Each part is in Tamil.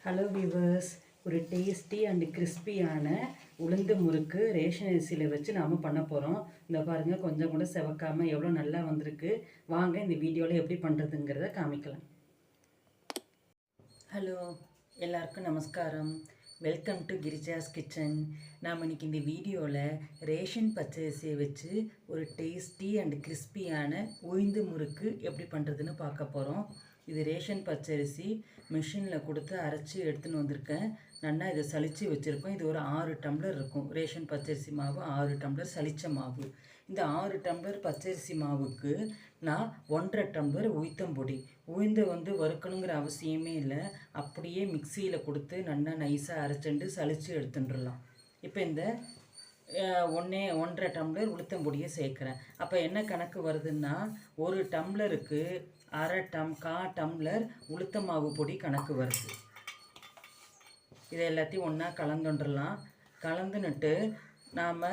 ஹலோ வியூவர்ஸ், ஒரு டேஸ்டி அண்ட் கிறிஸ்பியான உளுந்து முறுக்கு ரேஷன் அரிசியில் வச்சு நாம் பண்ண போகிறோம். இந்த பாருங்கள், கொஞ்சம் கூட செவக்காமல் எவ்வளோ நல்லா வந்திருக்கு. வாங்க இந்த வீடியோவில் எப்படி பண்ணுறதுங்கிறத காமிக்கலாம். ஹலோ, எல்லாருக்கும் நமஸ்காரம். Welcome to Girija's kitchen. நாம் இன்றைக்கி இந்த வீடியோவில் ரேஷன் பச்சரிசியை வச்சு ஒரு டேஸ்டி அண்ட் கிறிஸ்பியான உளுந்து முறுக்கு எப்படி பண்ணுறதுன்னு பார்க்க போகிறோம். இது ரேஷன் பச்சரிசி மிஷினில் கொடுத்து அரைச்சி எடுத்துன்னு வந்திருக்கேன். நல்லா இதை சலித்து வச்சுருக்கோம். இது ஒரு 6 டம்ளர் இருக்கும். ரேஷன் பச்சரிசி மாவு 6 டம்ளர் சலித்த மாவு. இந்த 6 டம்ளர் பச்சரிசி மாவுக்கு நான் 1.5 டம்ளர் உளுத்தம்பொடி. உளுந்தை வறுக்கணுங்கிற அவசியமே இல்லை. அப்படியே மிக்சியில் கொடுத்து நல்லா நைஸாக அரைச்சிட்டு சலித்து எடுத்துட்டுலாம். இப்போ இந்த 1.5 டம்ளர் உளுத்தம்பொடியை சேர்க்குறேன். அப்போ என்ன கணக்கு வருதுன்னா, ஒரு டம்ளருக்கு கா டம்ளர் உளுத்த மாவு பொடி கணக்கு வருது. இதை எல்லாத்தையும் ஒன்றா கலந்துடலாம். கலந்துன்னுட்டு நாம்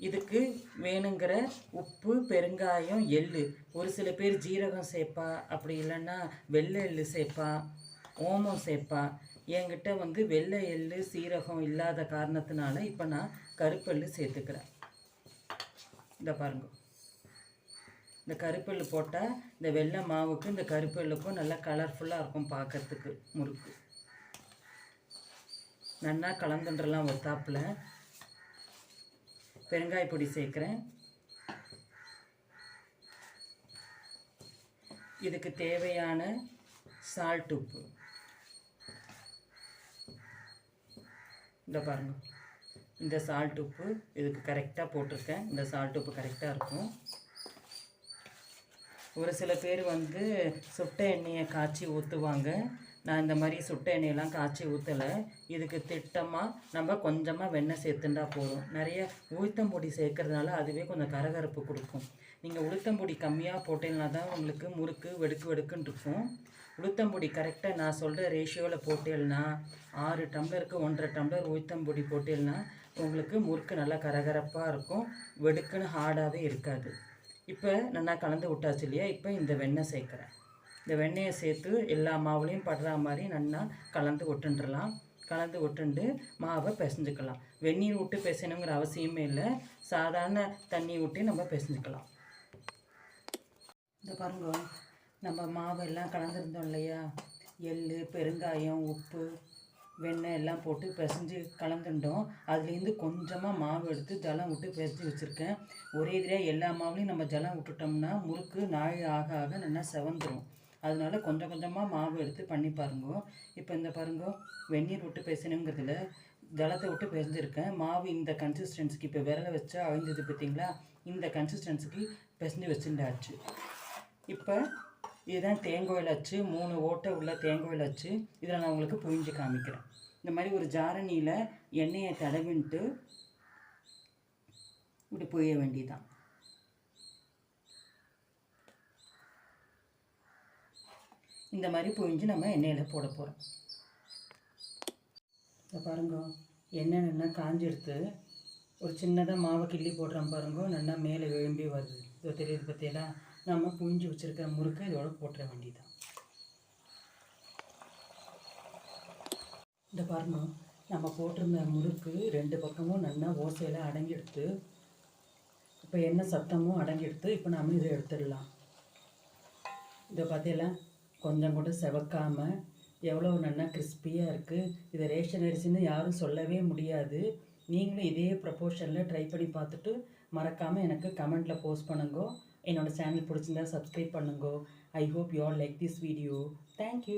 இதுக்கு வேணுங்கிற உப்பு, பெருங்காயம், எள்ளு, ஒரு சில பேர் ஜீரகம் சேர்ப்பா, அப்படி இல்லைன்னா வெள்ளை எள்ளு சேர்ப்பா, ஓமம் சேர்ப்பா. என்கிட்ட வெள்ளை எள்ளு சீரகம் இல்லாத காரணத்தினால இப்போ நான் கருப்பெள்ளு சேர்த்துக்கிறேன். இந்த பாருங்க, இந்த கருப்பெள்ளு போட்டால் இந்த வெள்ளை மாவுக்கு இந்த கருப்பெள்ளுக்கும் நல்லா கலர்ஃபுல்லாக இருக்கும் பார்க்கறதுக்கு முறுக்கு. நல்லா கலந்துன்றலாம். ஒத்தாப்பில் பெருங்காய பொடி சேர்க்குறேன். இதுக்கு தேவையான சால்ட், உப்பு. இந்த பாருங்க, இந்த சால்ட் உப்பு இதுக்கு கரெக்டாக போட்டிருக்கேன். இந்த சால்ட் உப்பு கரெக்டாக இருக்கும். ஒரு சில பேர் சுட்ட எண்ணெயை காய்ச்சி ஊற்றுவாங்க. நான் இந்த மாதிரி சுட்ட எண்ணெயெல்லாம் காய்ச்சி ஊற்றலை. இதுக்கு திட்டமாக நம்ம கொஞ்சமாக வெண்ணெய் சேர்த்துண்டா போதும். நிறைய உளுத்தம்பொடி சேர்க்கறதுனால அதுவே கொஞ்சம் கரகரப்பு கொடுக்கும். நீங்கள் உளுத்தம்பொடி கம்மியாக போட்டீங்கன்னா தான் உங்களுக்கு முறுக்கு வெடுக்குன்னு இருக்கும். உளுத்தம்பொடி கரெக்டாக நான் சொல்கிற ரேஷியோவில் போட்டேன்னா 6 டம்ளருக்கு 1.5 டம்ளர் உளுத்தம்பொடி போட்டேன்னா உங்களுக்கு முறுக்கு நல்லா கரகரப்பாக இருக்கும். வெடுக்குன்னு ஹார்டாகவே இருக்காது. இப்போ நல்லா கலந்து விட்டாச்சு இல்லையா? இப்போ இந்த வெண்ணெய் சேர்க்குறேன். இந்த வெண்ணெயை சேர்த்து எல்லா மாவுலையும் படுற மாதிரி நல்லா கலந்து விட்டுன்றலாம். கலந்து விட்டுண்டு மாவை பிசைஞ்சுக்கலாம். வெந்நீர் விட்டு பிசையணுங்கிற அவசியமே இல்லை. சாதாரண தண்ணி விட்டு நம்ம பிசைஞ்சுக்கலாம். இந்த பாருங்க, நம்ம மாவெல்லாம் கலந்துருந்தோம் இல்லையா? எள், பெருங்காயம், உப்பு, வெண்ணெய் எல்லாம் போட்டு பிசைஞ்சு கலந்துட்டோம். அதுலேருந்து கொஞ்சமாக மாவு எடுத்து ஜலம் விட்டு பிசைஞ்சு வச்சுருக்கேன். ஒரே இதில் எல்லா மாவுலையும் நம்ம ஜலம் விட்டுட்டோம்னா முறுக்கு நாள் ஆக ஆக நல்லா செவந்துடும். அதனால கொஞ்சம் கொஞ்சமாக மாவு எடுத்து பண்ணி பாருங்க. இப்போ இந்த பாருங்க, வெந்நீர் விட்டு பிசைனுங்கிறதுல ஜலத்தை விட்டு பிசைஞ்சிருக்கேன். மாவு இந்த கன்சிஸ்டன்சிக்கு, இப்போ விரலை வச்சா அழிஞ்சது பார்த்தீங்களா? இந்த கன்சிஸ்டன்சிக்கு பிசைஞ்சு வச்சுட்டாச்சு. இப்போ இதுதான் தேங்காயில் அச்சு, 3 ஓட்டை உள்ள தேங்காயில் அச்சு. இதில் நான் உங்களுக்கு புழிஞ்சு காமிக்கிறேன். இந்த மாதிரி ஒரு ஜாரணியில் எண்ணெயை தடவின்ட்டு இப்படி புழிய வேண்டியதான். இந்த மாதிரி புழிஞ்சு நம்ம எண்ணெயில் போட போகிறோம். இதை பாருங்க, எண்ணெய் நல்லா காஞ்சி எடுத்து ஒரு சின்னதாக மாவை கிள்ளி போடுறோம் பாருங்க. நல்லா மேலே எழும்பி வருது. இது தெரியுது பற்றியெல்லாம். நம்ம புழிஞ்சு வச்சுருக்கிற முறுக்கை இதோட போட்டுற வேண்டியதான். இந்த பாருங்க, நம்ம போட்டிருந்த முறுக்கு 2 பக்கமும் நல்லா ஓசையில் அடங்கிடுத்து. இப்போ என்ன சத்தமும் அடங்கிடுத்து. இப்போ நம்ம இதை எடுத்துடலாம். இதை பார்த்தீங்களா, கொஞ்சம் கூட செவக்காமல் எவ்வளோ நல்லா கிறிஸ்பியாக இருக்குது. இதை ரேஷன் அரிசின்னு யாரும் சொல்லவே முடியாது. நீங்களும் இதே ப்ரப்போர்ஷனில் ட்ரை பண்ணி பார்த்துட்டு மறக்காமல் எனக்கு கமெண்ட்டில் போஸ்ட் பண்ணுங்க. என்னோடய சேனல் பிடிச்சிருந்தா சப்ஸ்கிரைப் பண்ணுங்க. I hope you all like this video. Thank you.